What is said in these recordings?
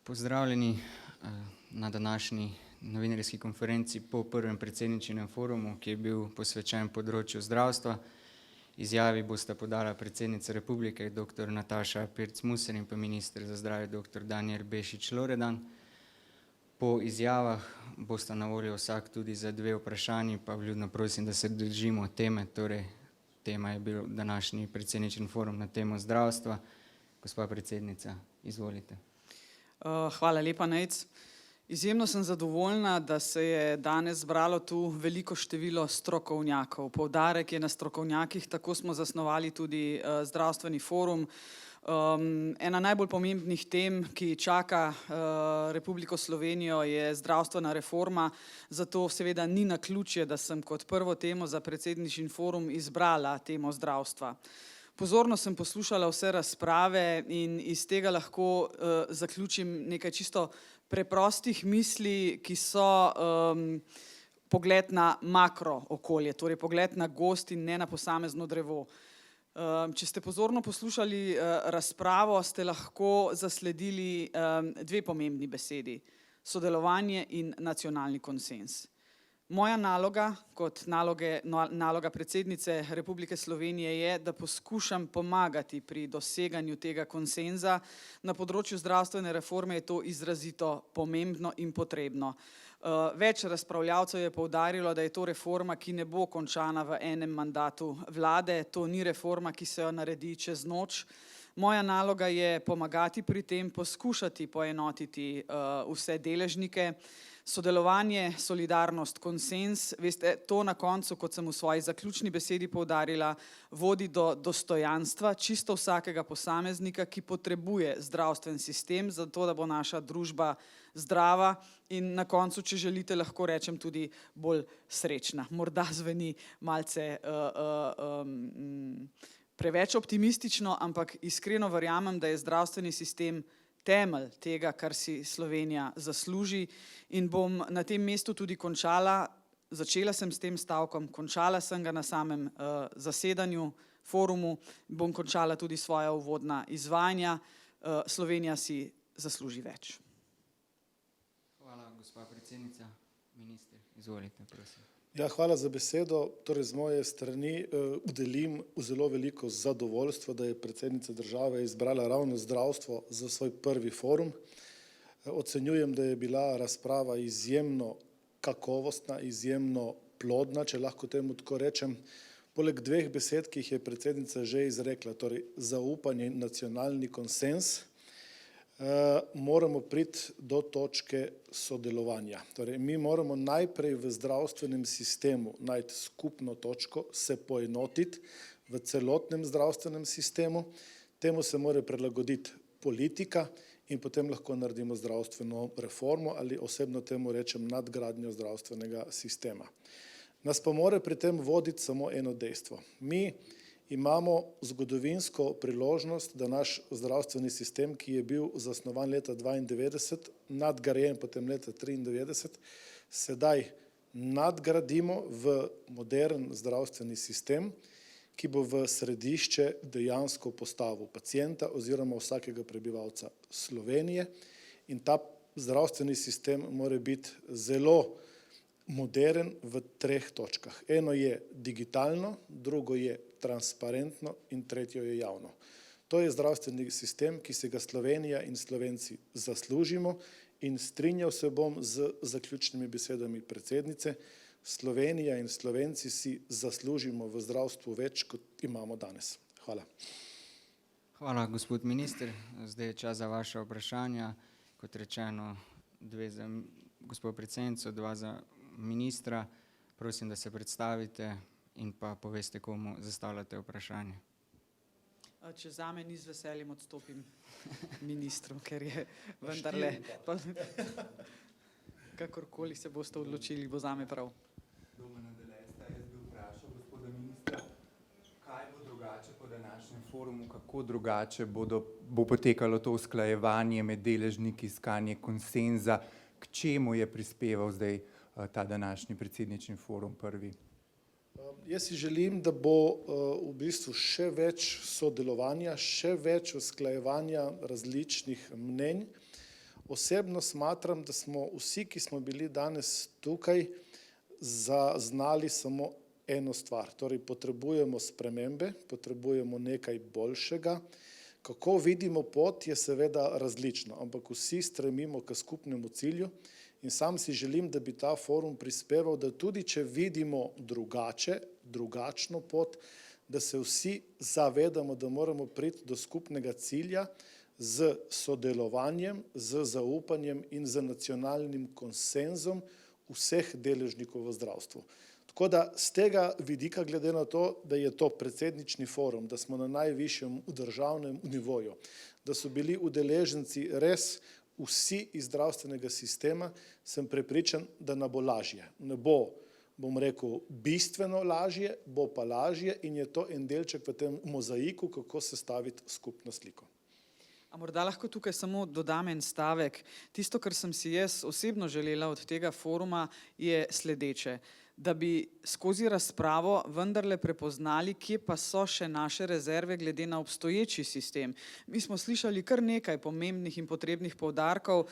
Pozdravljeni na današnji novinarski konferenci po prvem predsedničinem forumu, ki je bil posvečen področju zdravstva. Izjavi bosta podala predsednica Republike, dr. Nataša Pirc Musar in pa minister za zdravje, dr. Danijel Bešič Loredan. Po izjavah bosta na voljo vsak tudi za 2 vprašanji, pa vljudno prosim, da se držimo teme. Torej, tema je bil današnji predsednični forum na temo zdravstva. Gospa predsednica, izvolite. Hvala lepa, Nejc. Izjemno sem zadovoljna, da se je danes zbralo tu veliko število strokovnjakov. Poudarek je na strokovnjakih, tako smo zasnovali tudi zdravstveni forum. Ena najbolj pomembnih tem, ki čaka Republiko Slovenijo, je zdravstvena reforma, zato seveda ni naključje, da sem kot prvo temo za predsednični forum izbrala temo zdravstva. Pozorno sem poslušala vse razprave in iz tega lahko zaključim nekaj čisto preprostih misli, ki so pogled na makro okolje, torej pogled na gozd in ne na posamezno drevo. Če ste pozorno poslušali razpravo, ste lahko zasledili 2 pomembni besedi: sodelovanje in nacionalni konsenz. Moja naloga kot naloga predsednice Republike Slovenije je, da poskušam pomagati pri doseganju tega konsenza. Na področju zdravstvene reforme je to izrazito pomembno in potrebno. Več razpravljavcev je poudarilo, da je to reforma, ki ne bo končana v enem mandatu vlade. To ni reforma, ki se jo naredi čez noč. Moja naloga je pomagati pri tem, poskušati poenotiti vse deležnike. Sodelovanje, solidarnost, konsenz, veste, to na koncu, kot sem v svoji zaključni besedi poudarila, vodi do dostojanstva čisto vsakega posameznika, ki potrebuje zdravstven sistem, zato da bo naša družba zdrava in na koncu, če želite, lahko rečem tudi bolj srečna. Morda zveni malce preveč optimistično, ampak iskreno verjamem, da je zdravstveni sistem temelj tega, kar si Slovenija zasluži, in bom na tem mestu tudi končala. Začela sem s tem stavkom, končala sem ga na samem zasedanju, forumu, bom končala tudi svoja uvodna izvajanja. Slovenija si zasluži več. Hvala, gospa predsednica. Minister, izvolite, prosim. Ja, hvala za besedo. Torej, z moje strani delim zelo veliko zadovoljstvo, da je predsednica države izbrala ravno zdravstvo za svoj prvi forum. Ocenjujem, da je bila razprava izjemno kakovostna, izjemno plodna, če lahko temu tako rečem. Poleg 2 besed, ki jih je predsednica že izrekla, torej zaupanje in nacionalni konsenz, moramo priti do točke sodelovanja. Torej, mi moramo najprej v zdravstvenem sistemu najti skupno točko, se poenotiti v celotnem zdravstvenem sistemu, temu se mora prilagoditi politika in potem lahko naredimo zdravstveno reformo ali osebno temu rečem nadgradnjo zdravstvenega sistema. Nas pa mora pri tem voditi samo eno dejstvo. Mi imamo zgodovinsko priložnost, da naš zdravstveni sistem, ki je bil zasnovan leta 1992, nadgrajen potem leta 1993, sedaj nadgradimo v modern zdravstveni sistem, ki bo v središče dejansko postavil pacienta oziroma vsakega prebivalca Slovenije, in ta zdravstveni sistem mora biti zelo moderen v 3 točkah. Eno je digitalno, drugo je transparentno in tretjo je javno. To je zdravstveni sistem, ki se ga Slovenija in Slovenci zaslužimo, in strinjal se bom z zaključnimi besedami predsednice. Slovenija in Slovenci si zaslužimo v zdravstvu več, kot imamo danes. Hvala. Hvala, gospod minister. Zdaj je čas za vaše vprašanja. Kot rečeno, 2 za gospod predsednico, 2 za ministra. Prosim, da se predstavite in pa poveste, komu zastavljate vprašanje. Če zame ni z veseljem, odstopim ministru, ker je vendarle. Kakorkoli se boste odločili, bo zame prav. Jaz bi vprašal gospoda ministra, kaj bo drugače po današnjem forumu, kako drugače bo potekalo to usklajevanje med deležniki, iskanje konsenza, k čemu je prispeval zdaj ta današnji predsednični forum prvi? Jaz si želim, da bo v bistvu še več sodelovanja, še več usklajevanja različnih mnenj Osebno smatram, da smo vsi, ki smo bili danes tukaj, zaznali samo eno stvar. Torej, potrebujemo spremembe, potrebujemo nekaj boljšega. Kako vidimo pot, je seveda različno, ampak vsi stremimo k skupnemu cilju in sam si želim, da bi ta forum prispeval, da tudi če vidimo drugačno pot, da se vsi zavedamo, da moramo priti do skupnega cilja z sodelovanjem, z zaupanjem in z nacionalnim konsenzom vseh deležnikov v zdravstvu. Tako da z tega vidika, glede na to, da je to predsednični forum, da smo na najvišjem državnem nivoju, da so bili udeleženci res vsi iz zdravstvenega sistema, sem prepričan, da nam bo lažje. Ne bo, bom rekel, bistveno lažje, bo pa lažje in je to en delček v tem mozaiku, kako sestaviti skupno sliko. A morda lahko tukaj samo dodam en stavek. Tisto, kar sem si jaz osebno želela od tega foruma, je sledeče. Da bi skozi razpravo vendarle prepoznali, kje pa so še naše rezerve glede na obstoječi sistem. Mi smo slišali kar nekaj pomembnih in potrebnih poudarkov.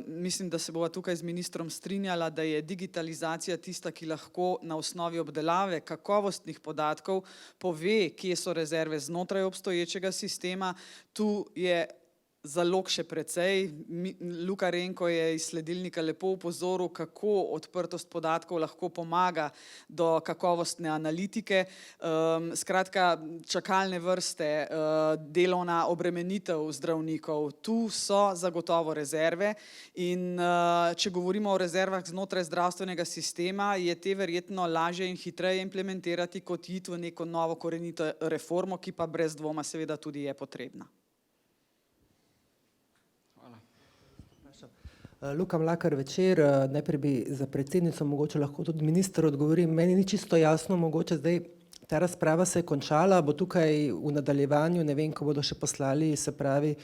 Mislim, da se bova tukaj z ministrom strinjala, da je digitalizacija tista, ki lahko na osnovi obdelave kakovostnih podatkov pove, kje so rezerve znotraj obstoječega sistema. Tu je zalog še precej. Luka Renko je iz sledilnika lepo upozoril, kako odprtost podatkov lahko pomaga do kakovostne analitike. Skratka, čakalne vrste, delovna obremenitev zdravnikov, tu so zagotovo rezerve in če govorimo o rezervah znotraj zdravstvenega sistema, je te verjetno lažje in hitreje implementirati, kot iti v neko novo korenito reformo, ki pa brez dvoma seveda tudi je potrebna. Luka Mlakar, Večer. Najprej bi za predsednico mogoče lahko tudi minister odgovorim. Meni ni čisto jasno, mogoče zdaj ta razprava se je končala, bo tukaj v nadaljevanju, ne vem, ko bodo še poslali, se pravi,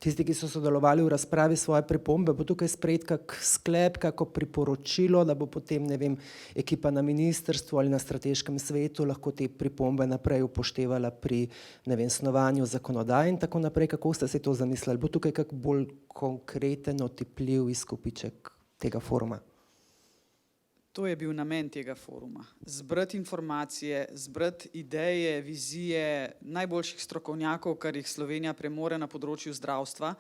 tisti, ki so sodelovali v razpravi svoje pripombe, bo tukaj sprejet kak sklep, kako priporočilo, da bo potem, ne vem, ekipa na ministrstvu ali na strateškem svetu lahko te pripombe naprej upoštevala pri, ne vem, snovanju zakonodaje in tako naprej. Kako ste se to zamislili? Bo tukaj kak bolj konkreten, otipljiv izkupiček tega foruma? To je bil namen tega foruma. Zbrati informacije, zbrati ideje, vizije najboljših strokovnjakov, kar jih Slovenija premore na področju zdravstva.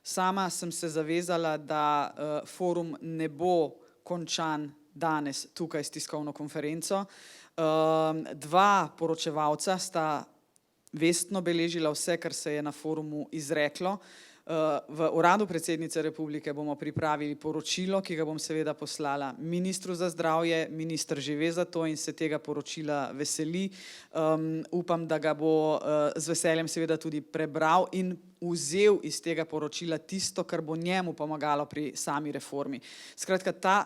Sama sem se zavezala, da forum ne bo končan danes tukaj s tiskovno konferenco. Dva poročevalca sta vestno beležila vse, kar se je na forumu izreklo. V uradu predsednice republike bomo pripravili poročilo, ki ga bom seveda poslala ministru za zdravje. Minister že ve za to in se tega poročila veseli. Upam, da ga bo z veseljem seveda tudi prebral in vzel iz tega poročila tisto, kar bo njemu pomagalo pri sami reformi. Skratka, ta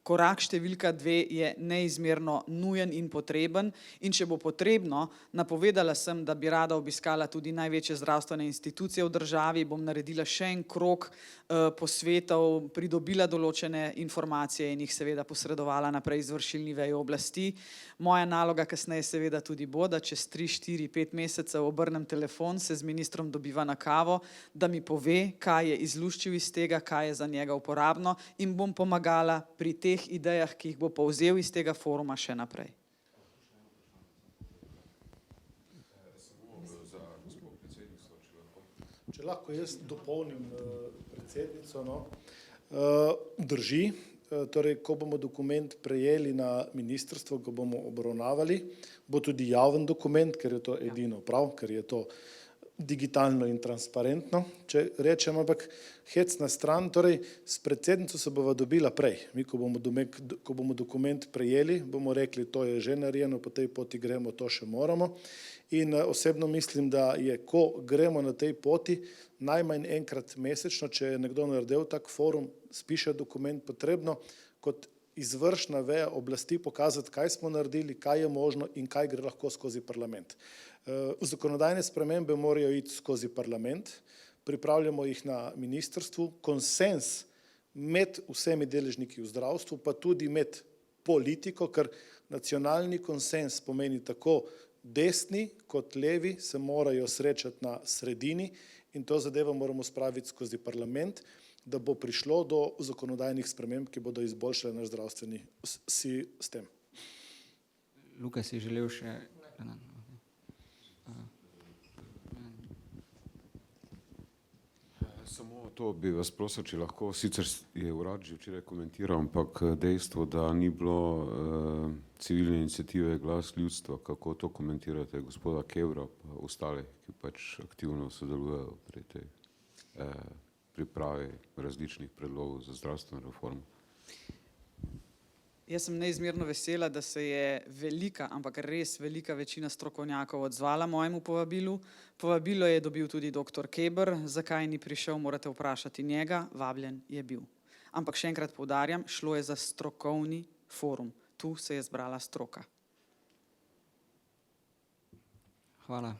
korak številka 2 je neizmerno nujen in potreben in če bo potrebno, napovedala sem, da bi rada obiskala tudi največje zdravstvene institucije v državi, bom naredila še en krog posvetov, pridobila določene informacije in jih seveda posredovala naprej izvršilni veji oblasti. Moja naloga kasneje seveda tudi bo, da čez 3, 4, 5 mesecev obrnem telefon, se z ministrom dobiva na kavo, da mi pove, kaj je izluščil iz tega, kaj je za njega uporabno in bom pomagala pri teh idejah, ki jih bo povzel iz tega foruma še naprej. Če lahko jaz dopolnim predsednico, no. Drži, torej, ko bomo dokument prejeli na ministrstvo, ga bomo obravnavali, bo tudi javen dokument, ker je to edino prav, ker je to digitalno in transparentno, če rečem, ampak hec na stran, torej s predsednico se bova dobila prej. Mi, ko bomo dokument prejeli, bomo rekli, to je že narejeno, po tej poti gremo, to še moramo. In osebno mislim, da je, ko gremo na tej poti, najmanj enkrat mesečno, če je nekdo naredil tak forum, spiše dokument, potrebno kot izvršna veja oblasti pokazati, kaj smo naredili, kaj je možno in kaj gre lahko skozi parlament. Zakonodajne spremembe morajo iti skozi parlament, pripravljamo jih na ministrstvu, konsens med vsemi deležniki v zdravstvu, pa tudi med politiko, ker nacionalni konsens pomeni tako desni kot levi se morajo srečati na sredini in to zadevo moramo spraviti skozi parlament, da bo prišlo do zakonodajnih sprememb, ki bodo izboljšale naš zdravstveni sistem. Luka, si želel še? Samo to bi vas prosil, če lahko, sicer je urad že včeraj komentiral, ampak dejstvo, da ni bilo civilne iniciative Glas ljudstva, kako to komentirate, gospoda Kevra pa ostale, ki pač aktivno sodelujejo pri tej pripravi različnih predlogov za zdravstveno reformo? Jaz sem neizmerno vesela, da se je velika, ampak res velika večina strokovnjakov odzvala mojemu povabilu. Povabilo je dobil tudi dr. Keber, zakaj ni prišel, morate vprašati njega, vabljen je bil. Ampak še enkrat poudarjam, šlo je za strokovni forum. Tu se je zbrala stroka. Hvala.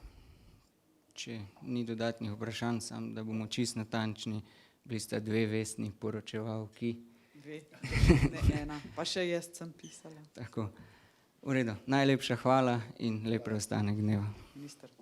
Če ni dodatnih vprašanj, sam, da bomo čisto natančni, bili sta dve vestni poročevalki. Dve, ne ena, pa še jaz sem pisala. Tako, v redu. Najlepša hvala in lep preostanek dneva. Minister.